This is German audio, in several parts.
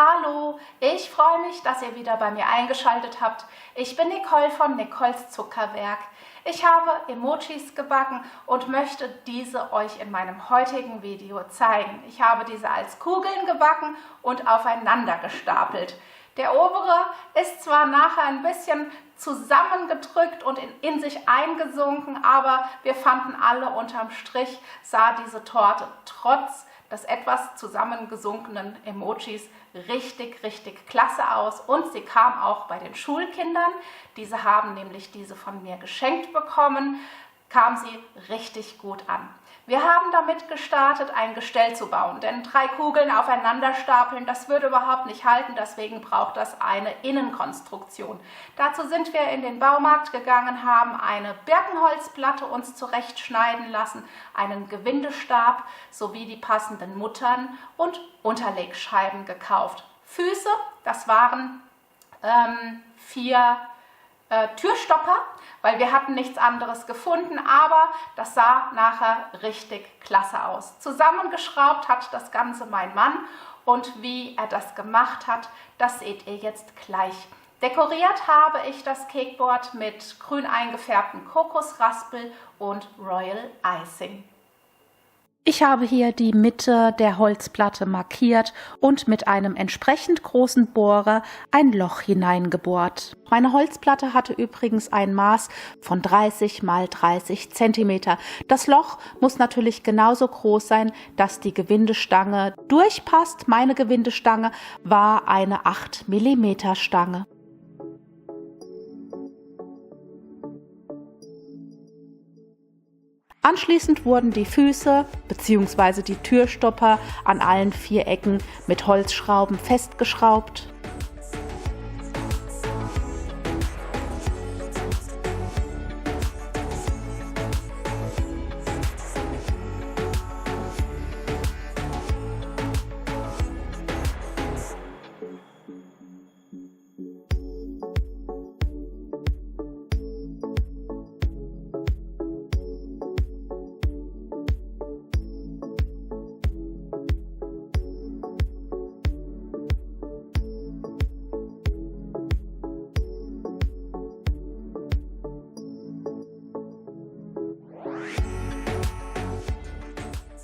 Hallo, ich freue mich, dass ihr wieder bei mir eingeschaltet habt. Ich bin Nicole von Nicoles Zuckerwerk. Ich habe Emojis gebacken und möchte diese euch in meinem heutigen Video zeigen. Ich habe diese als Kugeln gebacken und aufeinander gestapelt. Der obere ist zwar nachher ein bisschen zusammengedrückt und in sich eingesunken, aber wir fanden alle unterm Strich, sah diese Torte trotz des etwas zusammengesunkenen Emojis richtig klasse aus und sie kam auch bei den Schulkindern. Diese haben nämlich diese von mir geschenkt bekommen, kam sie richtig gut an. Wir haben damit gestartet, ein Gestell zu bauen, denn 3 Kugeln aufeinander stapeln, das würde überhaupt nicht halten, deswegen braucht das eine Innenkonstruktion. Dazu sind wir in den Baumarkt gegangen, haben eine Birkenholzplatte uns zurechtschneiden lassen, einen Gewindestab sowie die passenden Muttern und Unterlegscheiben gekauft. Füße, das waren 4 Türstopper, weil wir hatten nichts anderes gefunden, aber das sah nachher richtig klasse aus. Zusammengeschraubt hat das Ganze mein Mann und wie er das gemacht hat, das seht ihr jetzt gleich. Dekoriert habe ich das Cakeboard mit grün eingefärbten Kokosraspel und Royal Icing. Ich habe hier die Mitte der Holzplatte markiert und mit einem entsprechend großen Bohrer ein Loch hineingebohrt. Meine Holzplatte hatte übrigens ein Maß von 30 x 30 cm. Das Loch muss natürlich genauso groß sein, dass die Gewindestange durchpasst. Meine Gewindestange war eine 8 mm Stange. Anschließend wurden die Füße bzw. die Türstopper an allen 4 Ecken mit Holzschrauben festgeschraubt.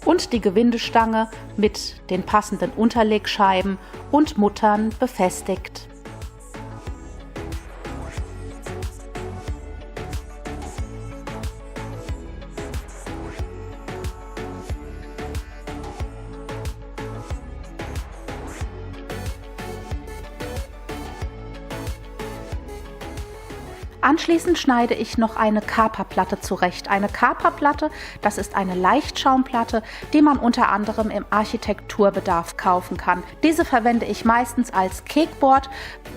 Und die Gewindestange mit den passenden Unterlegscheiben und Muttern befestigt. Anschließend schneide ich noch eine Kaperplatte zurecht. Eine Kaperplatte, das ist eine Leichtschaumplatte, die man unter anderem im Architekturbedarf kaufen kann. Diese verwende ich meistens als Cakeboard,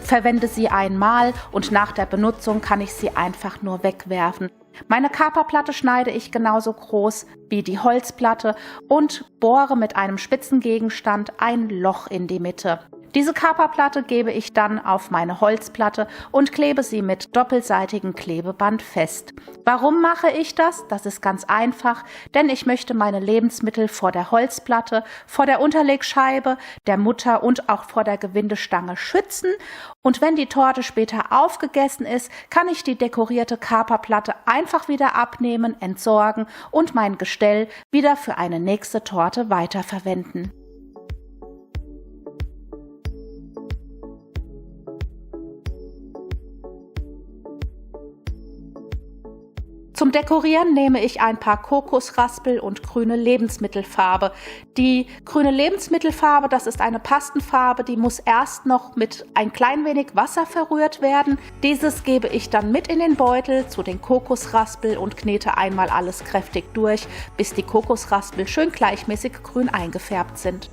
verwende sie einmal und nach der Benutzung kann ich sie einfach nur wegwerfen. Meine Kaperplatte schneide ich genauso groß wie die Holzplatte und bohre mit einem spitzen Gegenstand ein Loch in die Mitte. Diese Kaperplatte gebe ich dann auf meine Holzplatte und klebe sie mit doppelseitigem Klebeband fest. Warum mache ich das? Das ist ganz einfach, denn ich möchte meine Lebensmittel vor der Holzplatte, vor der Unterlegscheibe, der Mutter und auch vor der Gewindestange schützen. Und wenn die Torte später aufgegessen ist, kann ich die dekorierte Kaperplatte einfach wieder abnehmen, entsorgen und mein Gestell wieder für eine nächste Torte weiterverwenden. Zum Dekorieren nehme ich ein paar Kokosraspel und grüne Lebensmittelfarbe. Die grüne Lebensmittelfarbe, das ist eine Pastenfarbe, die muss erst noch mit ein klein wenig Wasser verrührt werden. Dieses gebe ich dann mit in den Beutel zu den Kokosraspel und knete einmal alles kräftig durch, bis die Kokosraspel schön gleichmäßig grün eingefärbt sind.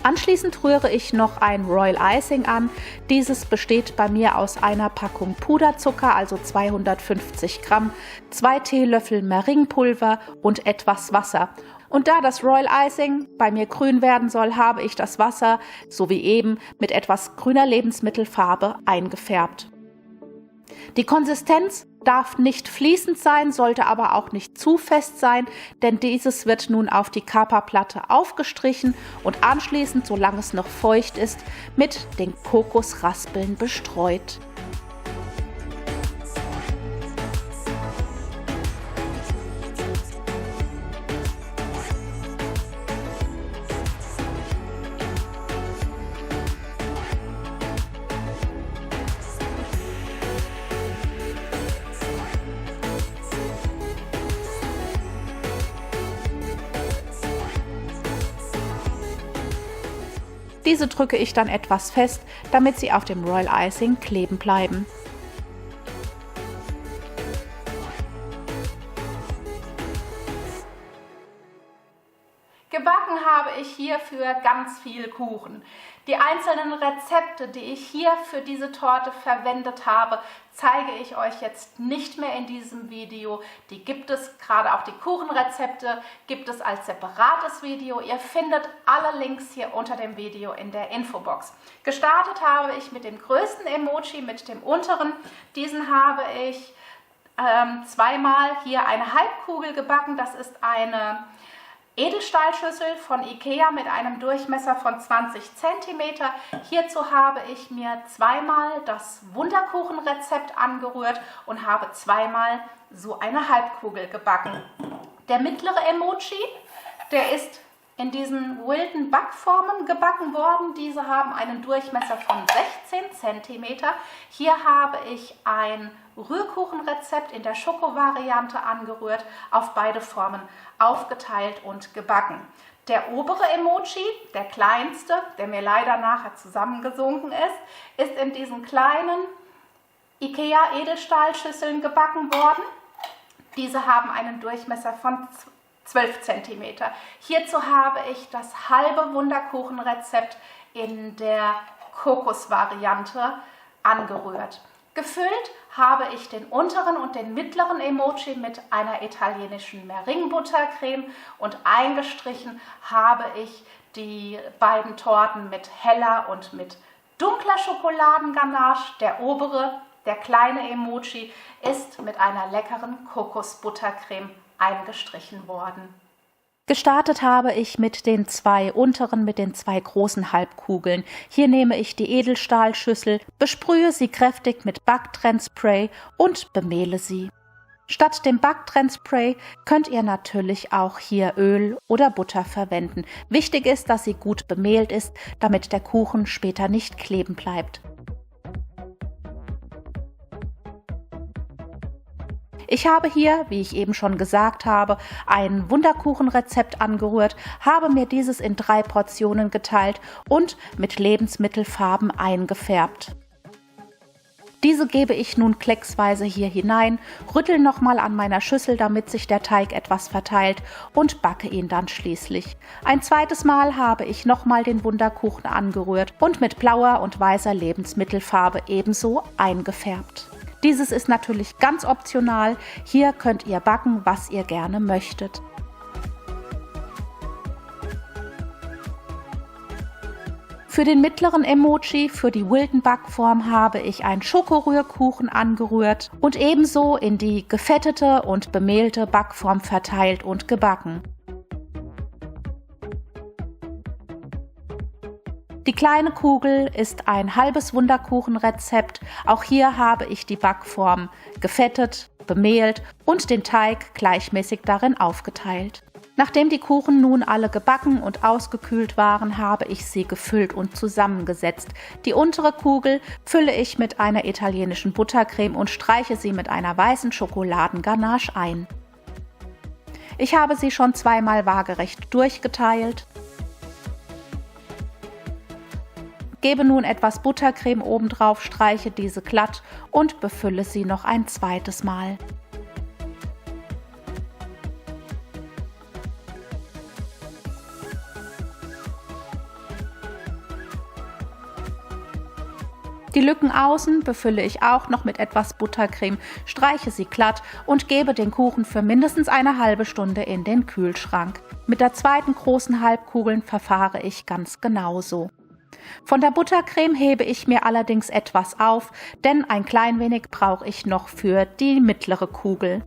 Anschließend rühre ich noch ein Royal Icing an. Dieses besteht bei mir aus einer Packung Puderzucker, also 250 Gramm, 2 Teelöffel Meringuepulver und etwas Wasser. Und da das Royal Icing bei mir grün werden soll, habe ich das Wasser, so wie eben, mit etwas grüner Lebensmittelfarbe eingefärbt. Die Konsistenz darf nicht fließend sein, sollte aber auch nicht zu fest sein, denn dieses wird nun auf die Kaperplatte aufgestrichen und anschließend, solange es noch feucht ist, mit den Kokosraspeln bestreut. Diese drücke ich dann etwas fest, damit sie auf dem Royal Icing kleben bleiben. Gebacken habe ich hierfür ganz viel Kuchen. Die einzelnen Rezepte, die ich hier für diese Torte verwendet habe, zeige ich euch jetzt nicht mehr in diesem Video. Die gibt es, gerade auch die Kuchenrezepte, gibt es als separates Video. Ihr findet alle Links hier unter dem Video in der Infobox. Gestartet habe ich mit dem größten Emoji, mit dem unteren. Diesen habe ich zweimal hier eine Halbkugel gebacken. Das ist eine Edelstahlschüssel von Ikea mit einem Durchmesser von 20 cm. Hierzu habe ich mir zweimal das Wunderkuchenrezept angerührt und habe zweimal so eine Halbkugel gebacken. Der mittlere Emoji, der ist in diesen Wilton Backformen gebacken worden. Diese haben einen Durchmesser von 16 cm. Hier habe ich ein Rührkuchenrezept in der Schoko-Variante angerührt, auf beide Formen aufgeteilt und gebacken. Der obere Emoji, der kleinste, der mir leider nachher zusammengesunken ist in diesen kleinen Ikea Edelstahlschüsseln gebacken worden. Diese haben einen Durchmesser von 12 cm. Hierzu habe ich das halbe Wunderkuchenrezept in der Kokosvariante angerührt. Gefüllt habe ich den unteren und den mittleren Emoji mit einer italienischen Meringue-Buttercreme und eingestrichen habe ich die beiden Torten mit heller und mit dunkler Schokoladenganache. Der obere, der kleine Emoji, ist mit einer leckeren Kokosbuttercreme eingestrichen worden. Gestartet habe ich mit den zwei unteren, mit den zwei großen Halbkugeln. Hier nehme ich die Edelstahlschüssel, besprühe sie kräftig mit Backtrendspray und bemehle sie. Statt dem Backtrendspray könnt ihr natürlich auch hier Öl oder Butter verwenden. Wichtig ist, dass sie gut bemehlt ist, damit der Kuchen später nicht kleben bleibt. Ich habe hier, wie ich eben schon gesagt habe, ein Wunderkuchenrezept angerührt, habe mir dieses in 3 Portionen geteilt und mit Lebensmittelfarben eingefärbt. Diese gebe ich nun klecksweise hier hinein, rüttel nochmal an meiner Schüssel, damit sich der Teig etwas verteilt und backe ihn dann schließlich. Ein zweites Mal habe ich nochmal den Wunderkuchen angerührt und mit blauer und weißer Lebensmittelfarbe ebenso eingefärbt. Dieses ist natürlich ganz optional, hier könnt ihr backen, was ihr gerne möchtet. Für den mittleren Emoji, für die Wilton Backform, habe ich einen Schokorührkuchen angerührt und ebenso in die gefettete und bemehlte Backform verteilt und gebacken. Die kleine Kugel ist ein halbes Wunderkuchenrezept. Auch hier habe ich die Backform gefettet, bemehlt und den Teig gleichmäßig darin aufgeteilt. Nachdem die Kuchen nun alle gebacken und ausgekühlt waren, habe ich sie gefüllt und zusammengesetzt. Die untere Kugel fülle ich mit einer italienischen Buttercreme und streiche sie mit einer weißen Schokoladenganache ein. Ich habe sie schon zweimal waagerecht durchgeteilt. Gebe nun etwas Buttercreme obendrauf, streiche diese glatt und befülle sie noch ein zweites Mal. Die Lücken außen befülle ich auch noch mit etwas Buttercreme, streiche sie glatt und gebe den Kuchen für mindestens eine halbe Stunde in den Kühlschrank. Mit der zweiten großen Halbkugel verfahre ich ganz genauso. Von der Buttercreme hebe ich mir allerdings etwas auf, denn ein klein wenig brauche ich noch für die mittlere Kugel.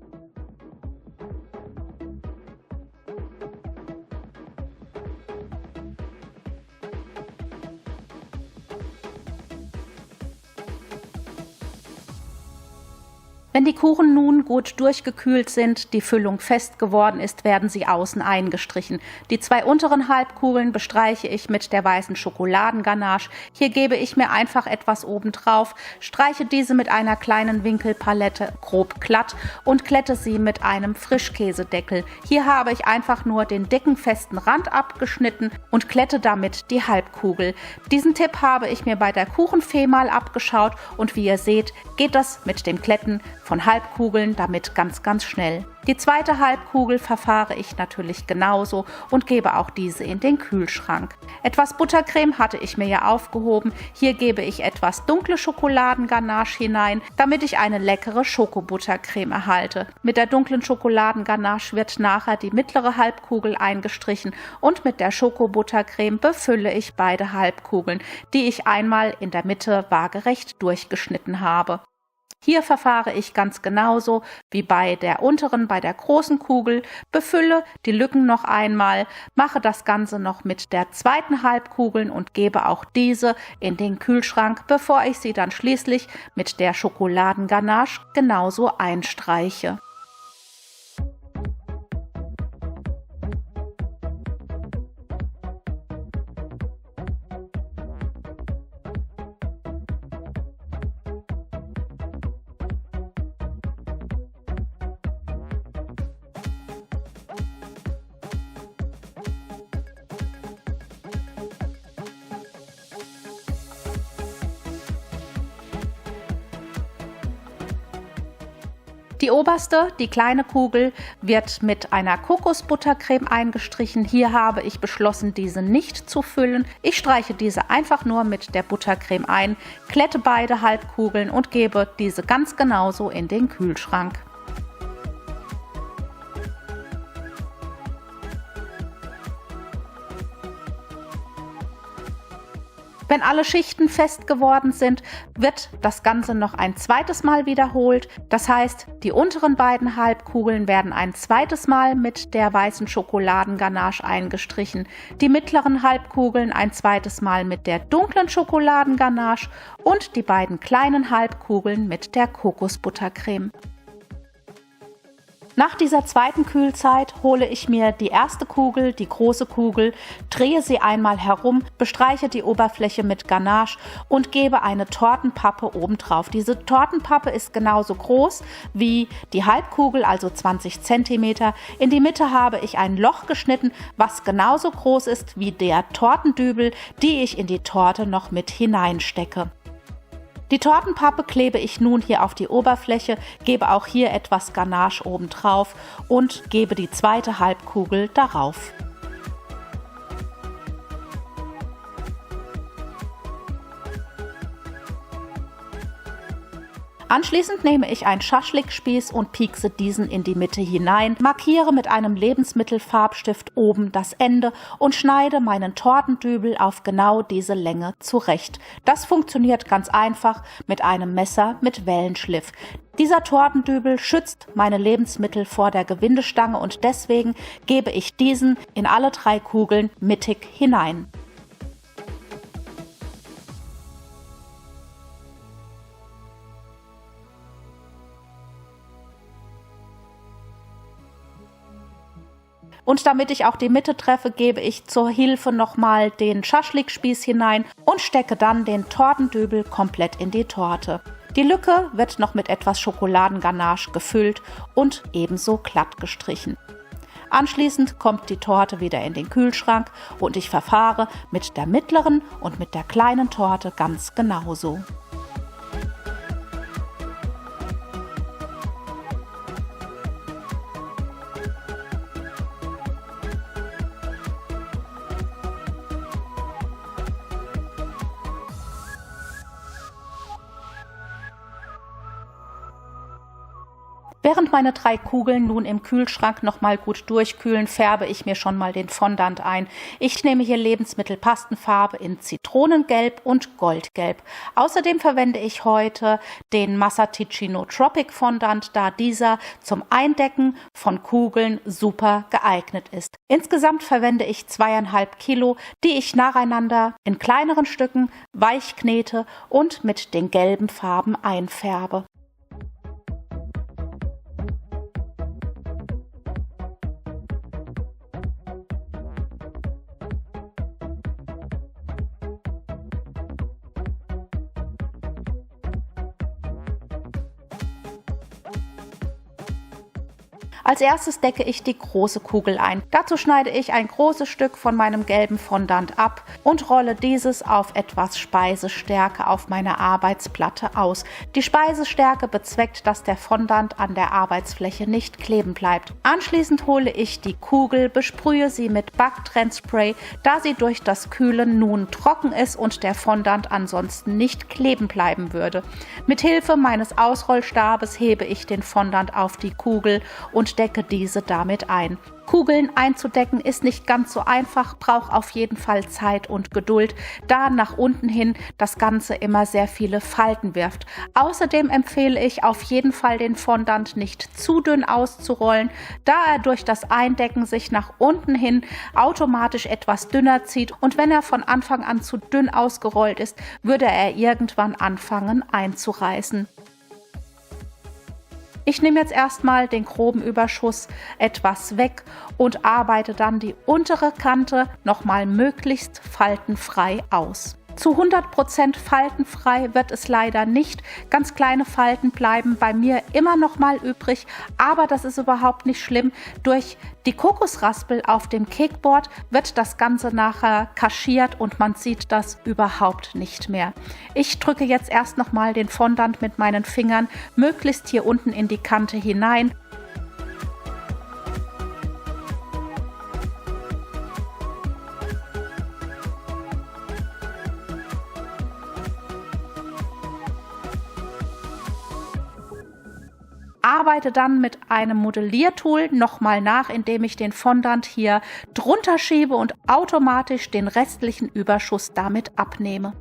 Wenn die Kuchen nun gut durchgekühlt sind, die Füllung fest geworden ist, werden sie außen eingestrichen. Die zwei unteren Halbkugeln bestreiche ich mit der weißen Schokoladenganache. Hier gebe ich mir einfach etwas obendrauf, streiche diese mit einer kleinen Winkelpalette grob glatt und glätte sie mit einem Frischkäsedeckel. Hier habe ich einfach nur den dicken festen Rand abgeschnitten und glätte damit die Halbkugel. Diesen Tipp habe ich mir bei der Kuchenfee mal abgeschaut und wie ihr seht, geht das mit dem Glätten von Halbkugeln damit ganz schnell. Die zweite Halbkugel verfahre ich natürlich genauso und gebe auch diese in den Kühlschrank. Etwas Buttercreme hatte ich mir ja aufgehoben. Hier gebe ich etwas dunkle Schokoladenganache hinein, damit ich eine leckere Schokobuttercreme erhalte. Mit der dunklen Schokoladenganache wird nachher die mittlere Halbkugel eingestrichen und mit der Schokobuttercreme befülle ich beide Halbkugeln, die ich einmal in der Mitte waagerecht durchgeschnitten habe. Hier verfahre ich ganz genauso wie bei der unteren, bei der großen Kugel, befülle die Lücken noch einmal, mache das Ganze noch mit der zweiten Halbkugel und gebe auch diese in den Kühlschrank, bevor ich sie dann schließlich mit der Schokoladenganache genauso einstreiche. Die oberste, die kleine Kugel, wird mit einer Kokosbuttercreme eingestrichen. Hier habe ich beschlossen, diese nicht zu füllen. Ich streiche diese einfach nur mit der Buttercreme ein, glätte beide Halbkugeln und gebe diese ganz genauso in den Kühlschrank. Wenn alle Schichten fest geworden sind, wird das Ganze noch ein zweites Mal wiederholt. Das heißt, die unteren beiden Halbkugeln werden ein zweites Mal mit der weißen Schokoladenganache eingestrichen, die mittleren Halbkugeln ein zweites Mal mit der dunklen Schokoladenganache und die beiden kleinen Halbkugeln mit der Kokosbuttercreme. Nach dieser zweiten Kühlzeit hole ich mir die erste Kugel, die große Kugel, drehe sie einmal herum, bestreiche die Oberfläche mit Ganache und gebe eine Tortenpappe obendrauf. Diese Tortenpappe ist genauso groß wie die Halbkugel, also 20 cm. In die Mitte habe ich ein Loch geschnitten, was genauso groß ist wie der Tortendübel, die ich in die Torte noch mit hineinstecke. Die Tortenpappe klebe ich nun hier auf die Oberfläche, gebe auch hier etwas Ganache obendrauf und gebe die zweite Halbkugel darauf. Anschließend nehme ich einen Schaschlikspieß und piekse diesen in die Mitte hinein, markiere mit einem Lebensmittelfarbstift oben das Ende und schneide meinen Tortendübel auf genau diese Länge zurecht. Das funktioniert ganz einfach mit einem Messer mit Wellenschliff. Dieser Tortendübel schützt meine Lebensmittel vor der Gewindestange und deswegen gebe ich diesen in alle 3 Kugeln mittig hinein. Und damit ich auch die Mitte treffe, gebe ich zur Hilfe nochmal den Schaschlikspieß hinein und stecke dann den Tortendübel komplett in die Torte. Die Lücke wird noch mit etwas Schokoladenganache gefüllt und ebenso glatt gestrichen. Anschließend kommt die Torte wieder in den Kühlschrank und ich verfahre mit der mittleren und mit der kleinen Torte ganz genauso. Während meine 3 Kugeln nun im Kühlschrank nochmal gut durchkühlen, färbe ich mir schon mal den Fondant ein. Ich nehme hier Lebensmittelpastenfarbe in Zitronengelb und Goldgelb. Außerdem verwende ich heute den Massaticino Tropic Fondant, da dieser zum Eindecken von Kugeln super geeignet ist. Insgesamt verwende ich 2,5 Kilo, die ich nacheinander in kleineren Stücken weich knete und mit den gelben Farben einfärbe. Als erstes decke ich die große Kugel ein. Dazu schneide ich ein großes Stück von meinem gelben Fondant ab und rolle dieses auf etwas Speisestärke auf meiner Arbeitsplatte aus. Die Speisestärke bezweckt, dass der Fondant an der Arbeitsfläche nicht kleben bleibt. Anschließend hole ich die Kugel, besprühe sie mit Backtrennspray, da sie durch das Kühlen nun trocken ist und der Fondant ansonsten nicht kleben bleiben würde. Mit Hilfe meines Ausrollstabes hebe ich den Fondant auf die Kugel und decke diese damit ein. Kugeln einzudecken ist nicht ganz so einfach, braucht auf jeden Fall Zeit und Geduld, da nach unten hin das Ganze immer sehr viele Falten wirft. Außerdem empfehle ich auf jeden Fall den Fondant nicht zu dünn auszurollen, da er durch das Eindecken sich nach unten hin automatisch etwas dünner zieht und wenn er von Anfang an zu dünn ausgerollt ist, würde er irgendwann anfangen einzureißen. Ich nehme jetzt erstmal den groben Überschuss etwas weg und arbeite dann die untere Kante nochmal möglichst faltenfrei aus. Zu 100% faltenfrei wird es leider nicht. Ganz kleine Falten bleiben bei mir immer noch mal übrig, aber das ist überhaupt nicht schlimm. Durch die Kokosraspel auf dem Cakeboard wird das Ganze nachher kaschiert und man sieht das überhaupt nicht mehr. Ich drücke jetzt erst noch mal den Fondant mit meinen Fingern möglichst hier unten in die Kante hinein. Arbeite dann mit einem Modelliertool nochmal nach, indem ich den Fondant hier drunter schiebe und automatisch den restlichen Überschuss damit abnehme.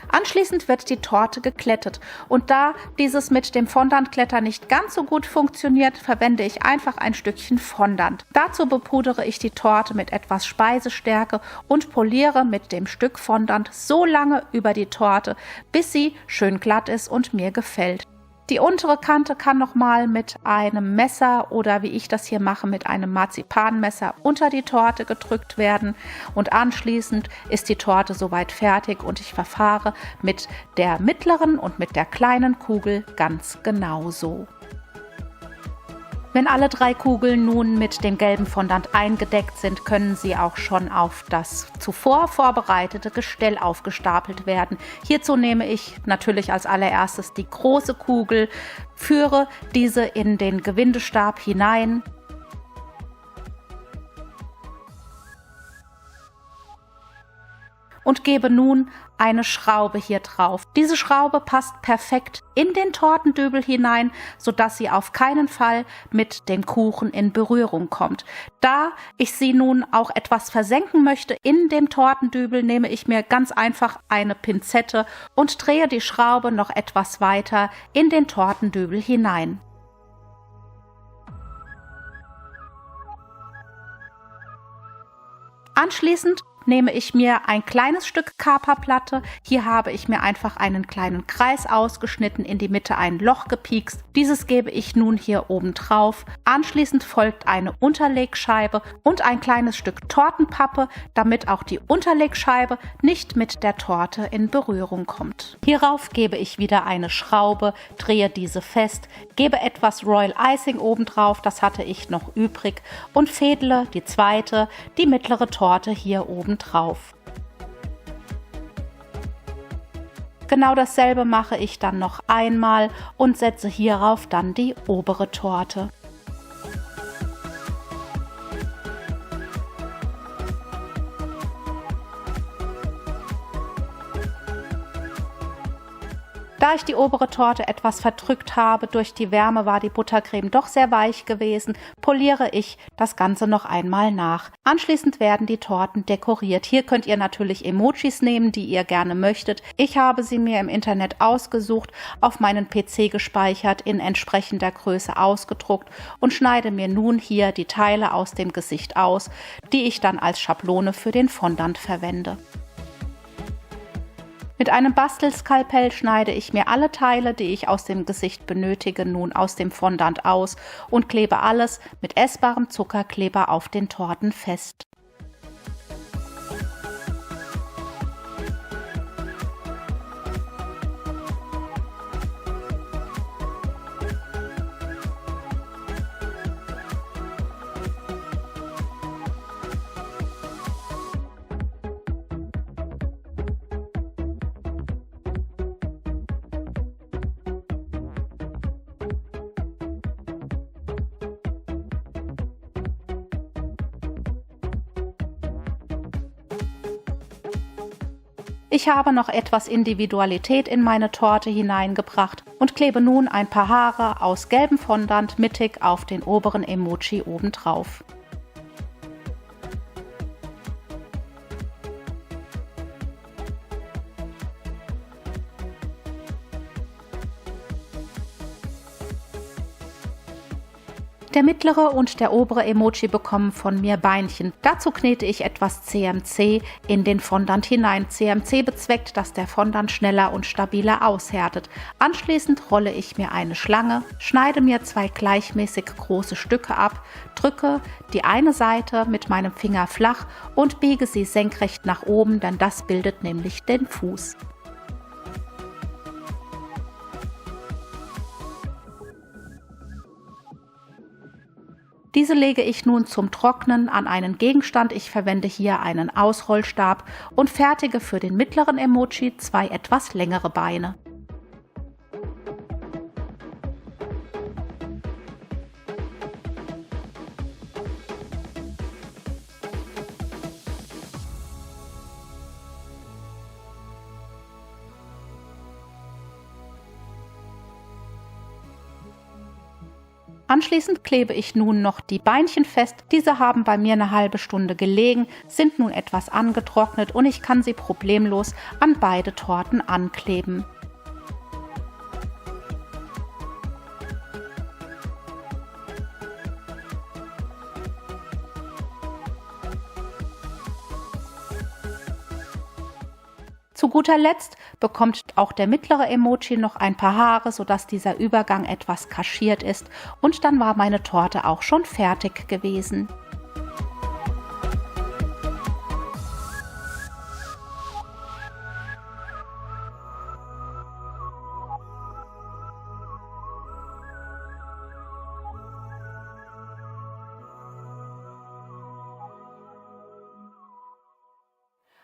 Anschließend wird die Torte geklettet und da dieses mit dem Fondantkletter nicht ganz so gut funktioniert, verwende ich einfach ein Stückchen Fondant. Dazu bepudere ich die Torte mit etwas Speisestärke und poliere mit dem Stück Fondant so lange über die Torte, bis sie schön glatt ist und mir gefällt. Die untere Kante kann nochmal mit einem Messer oder wie ich das hier mache, mit einem Marzipanmesser unter die Torte gedrückt werden und anschließend ist die Torte soweit fertig und ich verfahre mit der mittleren und mit der kleinen Kugel ganz genauso. Wenn alle 3 Kugeln nun mit dem gelben Fondant eingedeckt sind, können sie auch schon auf das zuvor vorbereitete Gestell aufgestapelt werden. Hierzu nehme ich natürlich als allererstes die große Kugel, führe diese in den Gewindestab hinein und gebe nun eine Schraube hier drauf. Diese Schraube passt perfekt in den Tortendübel hinein, sodass sie auf keinen Fall mit dem Kuchen in Berührung kommt. Da ich sie nun auch etwas versenken möchte in dem Tortendübel, nehme ich mir ganz einfach eine Pinzette und drehe die Schraube noch etwas weiter in den Tortendübel hinein. Anschließend nehme ich mir ein kleines Stück Kaperplatte. Hier habe ich mir einfach einen kleinen Kreis ausgeschnitten, in die Mitte ein Loch gepiekst. Dieses gebe ich nun hier oben drauf. Anschließend folgt eine Unterlegscheibe und ein kleines Stück Tortenpappe, damit auch die Unterlegscheibe nicht mit der Torte in Berührung kommt. Hierauf gebe ich wieder eine Schraube, drehe diese fest, gebe etwas Royal Icing oben drauf, das hatte ich noch übrig, und fädle die mittlere Torte hier oben drauf. Genau dasselbe mache ich dann noch einmal und setze hierauf dann die obere Torte. Da Da ich die obere Torte etwas verdrückt habe, durch die Wärme war die Buttercreme doch sehr weich gewesen, poliere ich das Ganze noch einmal nach. Anschließend werden die Torten dekoriert. Hier könnt ihr natürlich Emojis nehmen, die ihr gerne möchtet. Ich habe sie mir im Internet ausgesucht, auf meinen PC gespeichert, in entsprechender Größe ausgedruckt und schneide mir nun hier die Teile aus dem Gesicht aus, die ich dann als Schablone für den Fondant verwende. Mit einem Bastelskalpell schneide ich mir alle Teile, die ich aus dem Gesicht benötige, nun aus dem Fondant aus und klebe alles mit essbarem Zuckerkleber auf den Torten fest. Ich habe noch etwas Individualität in meine Torte hineingebracht und klebe nun ein paar Haare aus gelbem Fondant mittig auf den oberen Emoji obendrauf. Der mittlere und der obere Emoji bekommen von mir Beinchen. Dazu knete ich etwas CMC in den Fondant hinein. CMC bezweckt, dass der Fondant schneller und stabiler aushärtet. Anschließend rolle ich mir eine Schlange, schneide mir 2 gleichmäßig große Stücke ab, drücke die eine Seite mit meinem Finger flach und biege sie senkrecht nach oben, denn das bildet nämlich den Fuß. Diese lege ich nun zum Trocknen an einen Gegenstand. Ich verwende hier einen Ausrollstab und fertige für den mittleren Emoji 2 etwas längere Beine. Anschließend klebe ich nun noch die Beinchen fest. Diese haben bei mir eine halbe Stunde gelegen, sind nun etwas angetrocknet und ich kann sie problemlos an beide Torten ankleben. Zu guter Letzt bekommt auch der mittlere Emoji noch ein paar Haare, sodass dieser Übergang etwas kaschiert ist, und dann war meine Torte auch schon fertig gewesen.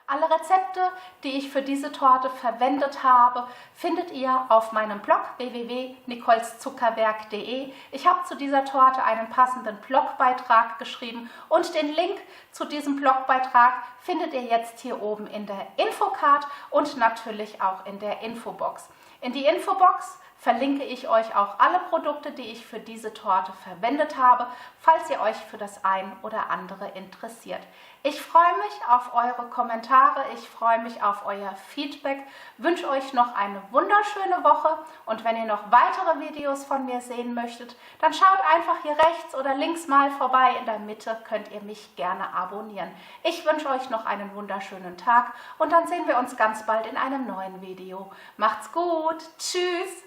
Alle Rezepte, die ich für diese Torte verwendet habe, findet ihr auf meinem Blog www.nicoleszuckerwerk.de. Ich habe zu dieser Torte einen passenden Blogbeitrag geschrieben und den Link zu diesem Blogbeitrag findet ihr jetzt hier oben in der Infocard und natürlich auch in der Infobox. In die Infobox verlinke ich euch auch alle Produkte, die ich für diese Torte verwendet habe, falls ihr euch für das ein oder andere interessiert. Ich freue mich auf eure Kommentare, ich freue mich auf euer Feedback, wünsche euch noch eine wunderschöne Woche und wenn ihr noch weitere Videos von mir sehen möchtet, dann schaut einfach hier rechts oder links mal vorbei. In der Mitte könnt ihr mich gerne abonnieren. Ich wünsche euch noch einen wunderschönen Tag und dann sehen wir uns ganz bald in einem neuen Video. Macht's gut, tschüss!